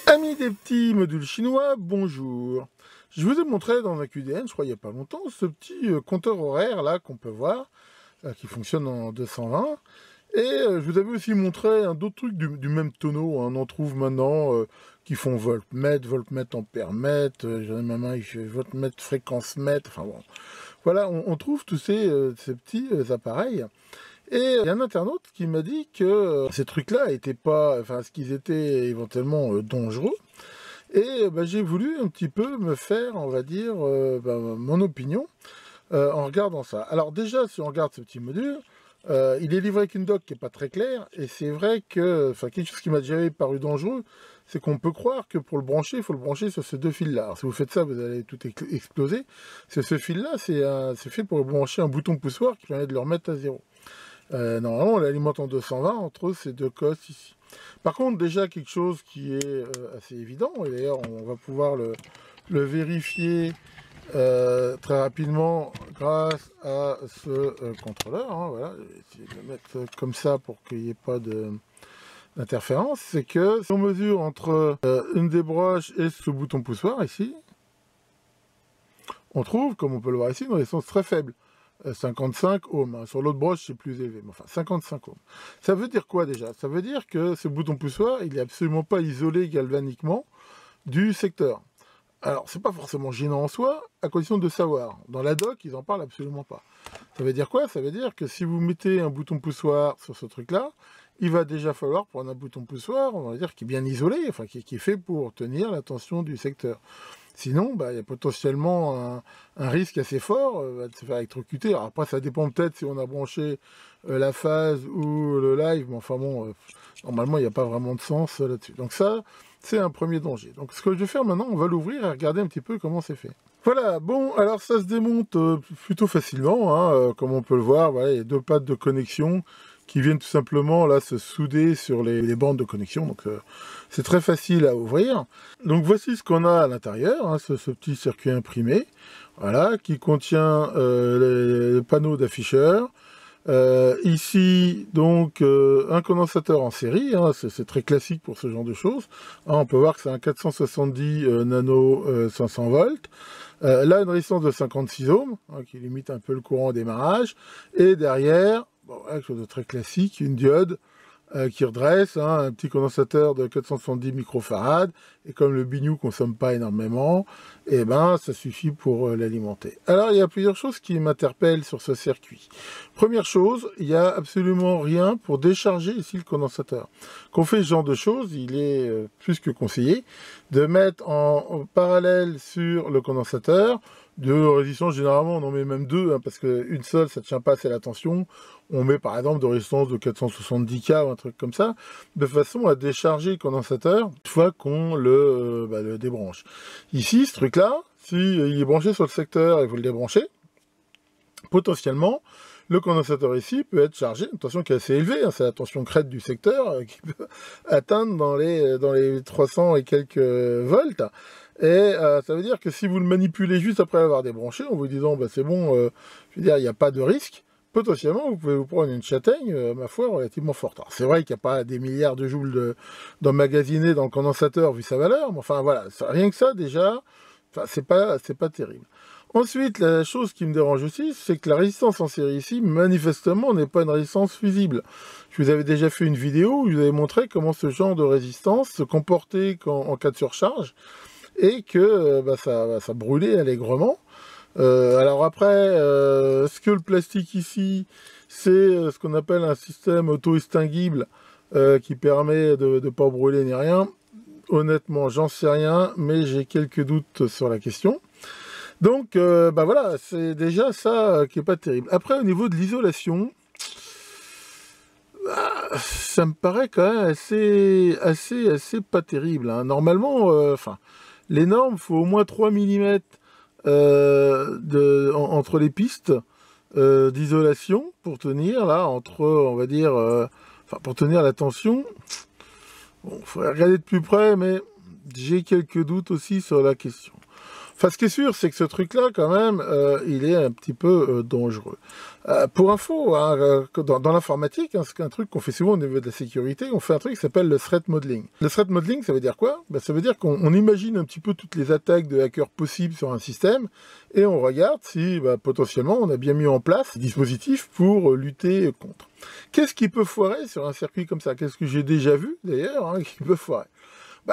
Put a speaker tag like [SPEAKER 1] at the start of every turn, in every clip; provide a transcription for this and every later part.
[SPEAKER 1] Amis des petits modules chinois, bonjour. Je vous ai montré dans un QDN, je crois il n'y a pas longtemps, ce petit compteur horaire là qu'on peut voir, qui fonctionne en 220. Et je vous avais aussi montré d'autres trucs du même tonneau, hein. On en trouve maintenant qui font voltmètre, ampèremètre, j'en ai ma main, il fait voltmètre, fréquence mètre, enfin bon. Voilà, on trouve tous ces petits appareils. Et il y a un internaute qui m'a dit que ces trucs-là étaient pas, enfin, ce qu'ils étaient éventuellement dangereux. Et j'ai voulu un petit peu me faire, on va dire, mon opinion en regardant ça. Alors déjà, si on regarde ce petit module, il est livré avec une dock qui n'est pas très claire. Et c'est vrai que, enfin, quelque chose qui m'a déjà paru dangereux, c'est qu'on peut croire que pour le brancher, il faut le brancher sur ces deux fils-là. Alors si vous faites ça, vous allez tout exploser. Ce fil-là, c'est fait pour brancher un bouton poussoir qui permet de le remettre à zéro. Normalement, on l'alimente en 220 entre ces deux cosses ici. Par contre, déjà quelque chose qui est assez évident, et d'ailleurs on va pouvoir le vérifier très rapidement grâce à ce contrôleur. Hein, voilà, je vais essayer de le mettre comme ça pour qu'il n'y ait pas d'interférence. C'est que si on mesure entre une des broches et ce bouton poussoir ici, on trouve, comme on peut le voir ici, une résistance très faible. 55 ohms. Hein. Sur l'autre broche, c'est plus élevé. Mais enfin, 55 ohms. Ça veut dire quoi déjà? Ça veut dire que ce bouton poussoir, il n'est absolument pas isolé galvaniquement du secteur. Alors, c'est pas forcément gênant en soi, à condition de savoir. Dans la doc, ils en parlent absolument pas. Ça veut dire quoi? Ça veut dire que si vous mettez un bouton poussoir sur ce truc-là, il va déjà falloir prendre un bouton poussoir, on va dire, qui est bien isolé, enfin, qui est fait pour tenir la tension du secteur. Sinon, il y a potentiellement un risque assez fort de se faire électrocuter. Alors après, ça dépend peut-être si on a branché la phase ou le live, mais enfin bon, normalement, il n'y a pas vraiment de sens là-dessus. Donc ça, c'est un premier danger. Donc ce que je vais faire maintenant, on va l'ouvrir et regarder un petit peu comment c'est fait. Voilà, bon, alors ça se démonte plutôt facilement, hein, comme on peut le voir, voilà, il y a deux pattes de connexion qui viennent tout simplement là se souder sur les bandes de connexion, donc c'est très facile à ouvrir. Donc voici ce qu'on a à l'intérieur, hein, ce petit circuit imprimé, voilà, qui contient les panneaux d'afficheurs. Ici, donc, un condensateur en série, hein, c'est très classique pour ce genre de choses. Hein, on peut voir que c'est un 470 nano 500 volts. Là, une résistance de 56 ohms, hein, qui limite un peu le courant au démarrage. Et derrière, bon, quelque chose de très classique, une diode qui redresse, hein, un petit condensateur de 470 microfarads, et comme le bignou ne consomme pas énormément, et ça suffit pour l'alimenter. Alors il y a plusieurs choses qui m'interpellent sur ce circuit. Première chose, il n'y a absolument rien pour décharger ici le condensateur. Quand on fait ce genre de choses, il est plus que conseillé de mettre en parallèle sur le condensateur deux résistances. Généralement on en met même deux, hein, parce qu'une seule ça ne tient pas assez la tension. On met par exemple de résistance de 470K ou un truc comme ça, de façon à décharger le condensateur une fois qu'on le débranche. Ici, ce truc-là, s'il est branché sur le secteur et vous le débranchez, potentiellement, le condensateur ici peut être chargé, une tension qui est assez élevée, hein, c'est la tension crête du secteur, qui peut atteindre dans les 300 et quelques volts. Et ça veut dire que si vous le manipulez juste après l'avoir débranché, en vous disant c'est bon, je veux dire, il n'y a pas de risque, potentiellement, vous pouvez vous prendre une châtaigne, ma foi, relativement forte. Alors, c'est vrai qu'il n'y a pas des milliards de joules d'emmagasinés dans le condensateur, vu sa valeur, mais enfin, voilà, rien que ça, déjà, c'est pas terrible. Ensuite, la chose qui me dérange aussi, c'est que la résistance en série ici, manifestement, n'est pas une résistance fusible. Je vous avais déjà fait une vidéo où je vous avais montré comment ce genre de résistance se comportait en cas de surcharge, et que ça brûlait allègrement. Alors après, est-ce que le plastique ici, c'est ce qu'on appelle un système auto-extinguible qui permet de ne pas brûler ni rien? Honnêtement, j'en sais rien, mais j'ai quelques doutes sur la question. Donc, voilà, c'est déjà ça qui est pas terrible. Après, au niveau de l'isolation, ça me paraît quand même assez pas terrible. Hein. Normalement, les normes, il faut au moins 3 mm entre les pistes d'isolation pour tenir là entre, on va dire, pour tenir la tension. Bon, il faudrait regarder de plus près, mais j'ai quelques doutes aussi sur la question. Enfin, ce qui est sûr, c'est que ce truc-là, quand même, il est un petit peu dangereux. Pour info, hein, dans l'informatique, hein, c'est un truc qu'on fait souvent au niveau de la sécurité, on fait un truc qui s'appelle le threat modeling. Le threat modeling, ça veut dire quoi? Ben, ça veut dire qu'on imagine un petit peu toutes les attaques de hackers possibles sur un système, et on regarde si, potentiellement, on a bien mis en place des dispositifs pour lutter contre. Qu'est-ce qui peut foirer sur un circuit comme ça? Qu'est-ce que j'ai déjà vu, d'ailleurs, hein, qui peut foirer?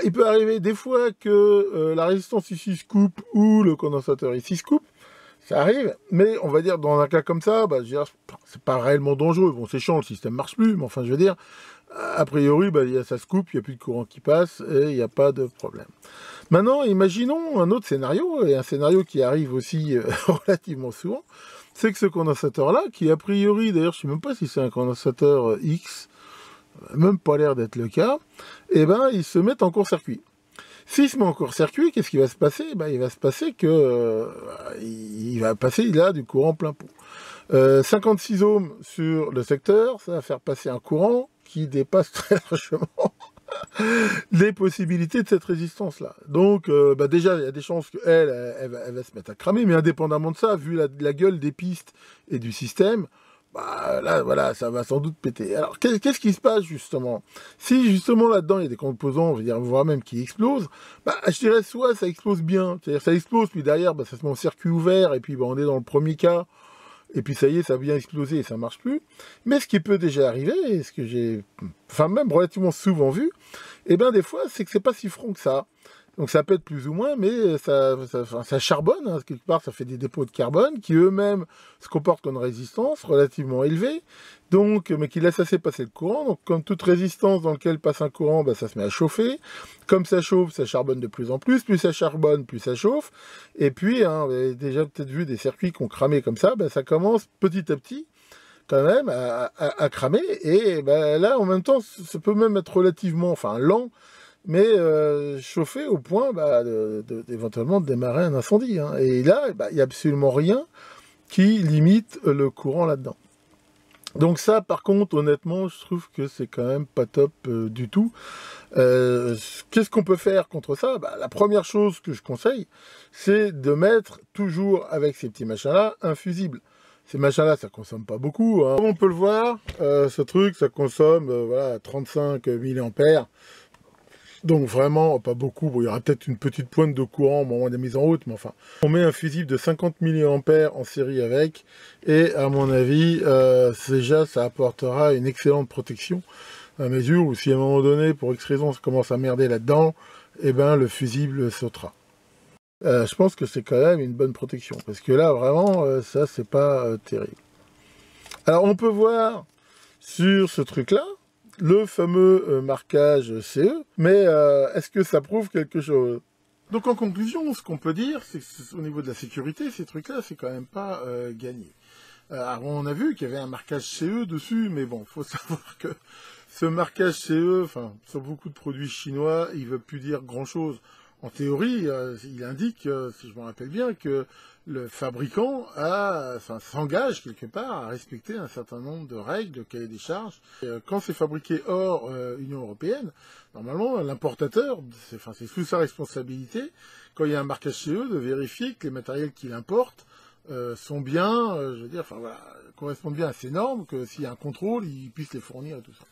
[SPEAKER 1] Il peut arriver des fois que la résistance ici se coupe ou le condensateur ici se coupe. Ça arrive, mais on va dire dans un cas comme ça, c'est pas réellement dangereux. Bon, c'est chiant, le système marche plus, mais enfin, je veux dire, a priori, ça se coupe, il n'y a plus de courant qui passe et il n'y a pas de problème. Maintenant, imaginons un autre scénario, et un scénario qui arrive aussi relativement souvent, c'est que ce condensateur-là, qui a priori, d'ailleurs, je ne sais même pas si c'est un condensateur X, même pas l'air d'être le cas, il se met en court-circuit. S'il se met en court-circuit, qu'est-ce qui va se passer? Il va se passer que il va passer là du courant plein pot. 56 ohms sur le secteur, ça va faire passer un courant qui dépasse très largement les possibilités de cette résistance-là. Donc, déjà, il y a des chances qu'elle va se mettre à cramer, mais indépendamment de ça, vu la gueule des pistes et du système, là, voilà, ça va sans doute péter. Alors, qu'est-ce qui se passe, justement? Si, justement, là-dedans, il y a des composants, on va dire, voire même qui explosent, je dirais, soit ça explose bien, c'est-à-dire ça explose, puis derrière, ça se met en circuit ouvert, et puis on est dans le premier cas, et puis ça y est, ça a bien explosé, et ça marche plus. Mais ce qui peut déjà arriver, et ce que j'ai, même relativement souvent vu, des fois, c'est que c'est pas si franc que ça. Donc ça pète plus ou moins, mais ça charbonne, hein, quelque part, ça fait des dépôts de carbone qui eux-mêmes se comportent comme une résistance relativement élevée, donc, mais qui laissent assez passer le courant. Donc comme toute résistance dans laquelle passe un courant, ça se met à chauffer. Comme ça chauffe, ça charbonne de plus en plus ça charbonne, plus ça chauffe. Et puis, hein, vous avez déjà peut-être vu des circuits qui ont cramé comme ça, ça commence petit à petit quand même à cramer. Et là, en même temps, ça peut même être relativement lent, mais chauffer au point d'éventuellement de démarrer un incendie. Hein. Et là, il n'y a absolument rien qui limite le courant là-dedans. Donc ça, par contre, honnêtement, je trouve que c'est quand même pas top du tout. Qu'est-ce qu'on peut faire contre ça? La première chose que je conseille, c'est de mettre toujours avec ces petits machins-là un fusible. Ces machins-là, ça consomme pas beaucoup. Hein. Comme on peut le voir, ce truc, ça consomme 35 mA. Donc vraiment, pas beaucoup. Bon, il y aura peut-être une petite pointe de courant au moment de la mise en route, mais enfin. On met un fusible de 50 mA en série avec, et à mon avis, déjà, ça apportera une excellente protection, à mesure où si à un moment donné, pour X raison, ça commence à merder là-dedans, le fusible sautera. Je pense que c'est quand même une bonne protection, parce que là, vraiment, ça, c'est pas terrible. Alors, on peut voir sur ce truc-là, le fameux marquage CE, mais est-ce que ça prouve quelque chose? Donc en conclusion, ce qu'on peut dire, c'est qu'au niveau de la sécurité, ces trucs-là, c'est quand même pas gagné. Alors on a vu qu'il y avait un marquage CE dessus, mais bon, faut savoir que ce marquage CE, sur beaucoup de produits chinois, il ne veut plus dire grand-chose. En théorie, il indique, si je me rappelle bien, que le fabricant s'engage quelque part à respecter un certain nombre de règles, de cahier des charges. Quand c'est fabriqué hors Union européenne, normalement, l'importateur, c'est sous sa responsabilité, quand il y a un marquage CE, de vérifier que les matériels qu'il importe sont bien, correspondent bien à ces normes, que s'il y a un contrôle, il puisse les fournir et tout ça.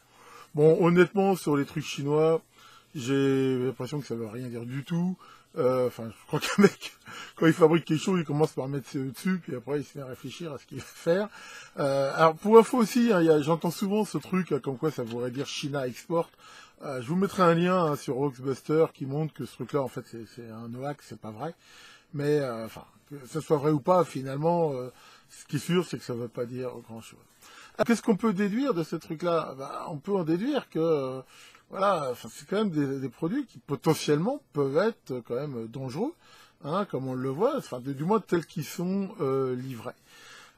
[SPEAKER 1] Bon, honnêtement, sur les trucs chinois, j'ai l'impression que ça ne veut rien dire du tout. Je crois qu'un mec, quand il fabrique quelque chose, il commence par mettre CE dessus, puis après il se met à réfléchir à ce qu'il va faire. Alors pour info aussi, hein, j'entends souvent ce truc comme quoi ça voudrait dire China export. Je vous mettrai un lien sur Hoaxbuster qui montre que ce truc-là, en fait, c'est un hoax, c'est pas vrai. Mais que ce soit vrai ou pas, finalement, ce qui est sûr, c'est que ça ne veut pas dire grand-chose. Qu'est-ce qu'on peut déduire de ce truc-là? On peut en déduire que c'est quand même des produits qui potentiellement peuvent être quand même dangereux, hein, comme on le voit, du moins tels qu'ils sont livrés.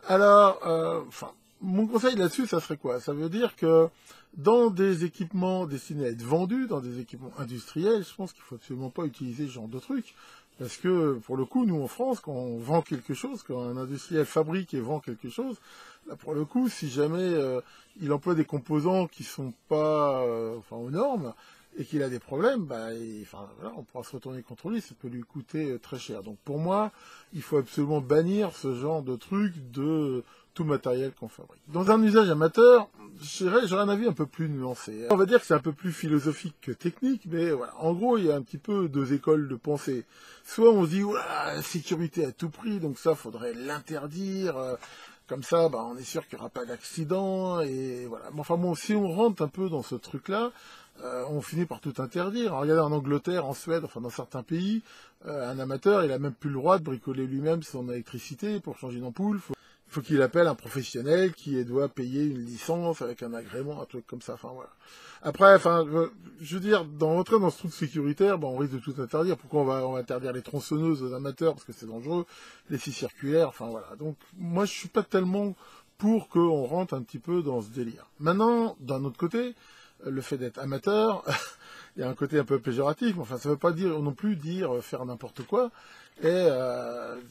[SPEAKER 1] Alors, mon conseil là-dessus, ça serait quoi? Ça veut dire que dans des équipements destinés à être vendus, dans des équipements industriels, je pense qu'il ne faut absolument pas utiliser ce genre de trucs. Parce que, pour le coup, nous, en France, quand on vend quelque chose, quand un industriel fabrique et vend quelque chose, là, pour le coup, si jamais il emploie des composants qui ne sont pas aux normes, et qu'il a des problèmes, enfin, voilà, on pourra se retourner contre lui, ça peut lui coûter très cher. Donc pour moi, il faut absolument bannir ce genre de truc de tout matériel qu'on fabrique. Dans un usage amateur, j'aurais un avis un peu plus nuancé. On va dire que c'est un peu plus philosophique que technique, mais voilà. En gros, il y a un petit peu deux écoles de pensée. Soit on se dit, oula, la sécurité à tout prix, donc ça, faudrait l'interdire. Comme ça, on est sûr qu'il n'y aura pas d'accident, et voilà. Mais enfin bon, si on rentre un peu dans ce truc-là, on finit par tout interdire. Alors, regardez, en Angleterre, en Suède, enfin dans certains pays, un amateur, il a même plus le droit de bricoler lui-même son électricité pour changer une ampoule. Il faut qu'il appelle un professionnel qui doit payer une licence avec un agrément, un truc comme ça. Enfin voilà. Après, enfin, je veux dire, rentrer dans ce truc sécuritaire, on risque de tout interdire. Pourquoi on va interdire les tronçonneuses aux amateurs parce que c'est dangereux, les scies circulaires, enfin voilà. Donc moi, je suis pas tellement pour qu'on rentre un petit peu dans ce délire. Maintenant, d'un autre côté, le fait d'être amateur, il y a un côté un peu péjoratif, mais enfin, ça ne veut pas dire non plus dire faire n'importe quoi. Et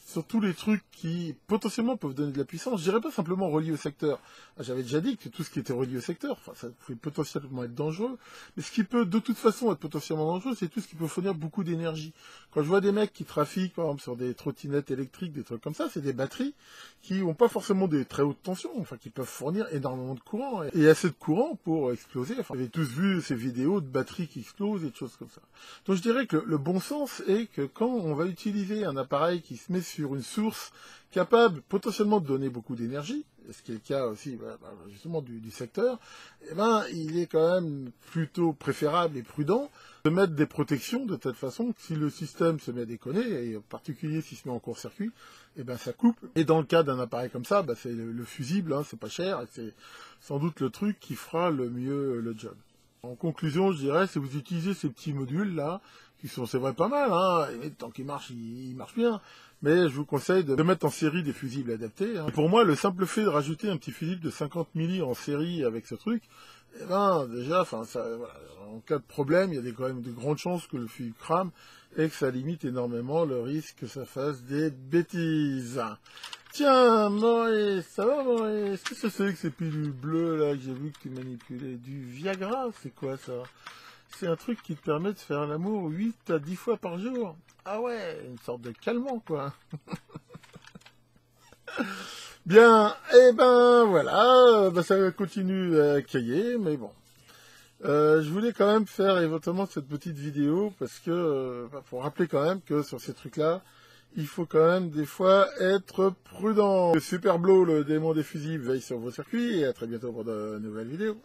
[SPEAKER 1] sur tous les trucs qui potentiellement peuvent donner de la puissance, je dirais pas simplement relié au secteur. J'avais déjà dit que tout ce qui était relié au secteur, enfin, ça pouvait potentiellement être dangereux, mais ce qui peut de toute façon être potentiellement dangereux, c'est tout ce qui peut fournir beaucoup d'énergie. Quand je vois des mecs qui trafiquent, par exemple, sur des trottinettes électriques, des trucs comme ça, c'est des batteries qui n'ont pas forcément des très hautes tensions, enfin, qui peuvent fournir énormément de courant, et assez de courant pour exploser. Enfin, vous avez tous vu ces vidéos de batteries qui explosent et de choses comme ça. Donc je dirais que le bon sens est que quand on va utiliser un appareil qui se met sur une source capable potentiellement de donner beaucoup d'énergie, ce qui est le cas aussi justement du secteur, il est quand même plutôt préférable et prudent de mettre des protections de telle façon que si le système se met à déconner, et en particulier s'il se met en court-circuit, ça coupe. Et dans le cas d'un appareil comme ça, c'est le fusible, c'est pas cher, et c'est sans doute le truc qui fera le mieux le job. En conclusion, je dirais, si vous utilisez ces petits modules-là, qui sont, c'est vrai, pas mal, et tant qu'ils marchent, ils marchent bien, mais je vous conseille de mettre en série des fusibles adaptés. Et pour moi, le simple fait de rajouter un petit fusible de 50 milli en série avec ce truc, déjà, voilà, en cas de problème, il y a quand même de grandes chances que le fusible crame, et que ça limite énormément le risque que ça fasse des bêtises. Tiens, Maurice, ça va, Maurice? Qu'est-ce que c'est que ces pilules bleues, là, que j'ai vu que tu manipulais? Du Viagra? C'est quoi, ça? C'est un truc qui te permet de faire l'amour 8 à 10 fois par jour. Ah ouais, une sorte de calmant, quoi. Bien, voilà, ça continue à cailler, mais bon. Je voulais quand même faire éventuellement cette petite vidéo, parce que, pour rappeler quand même que sur ces trucs-là, il faut quand même des fois être prudent. Super Blow, le démon des fusibles, veille sur vos circuits, et à très bientôt pour de nouvelles vidéos.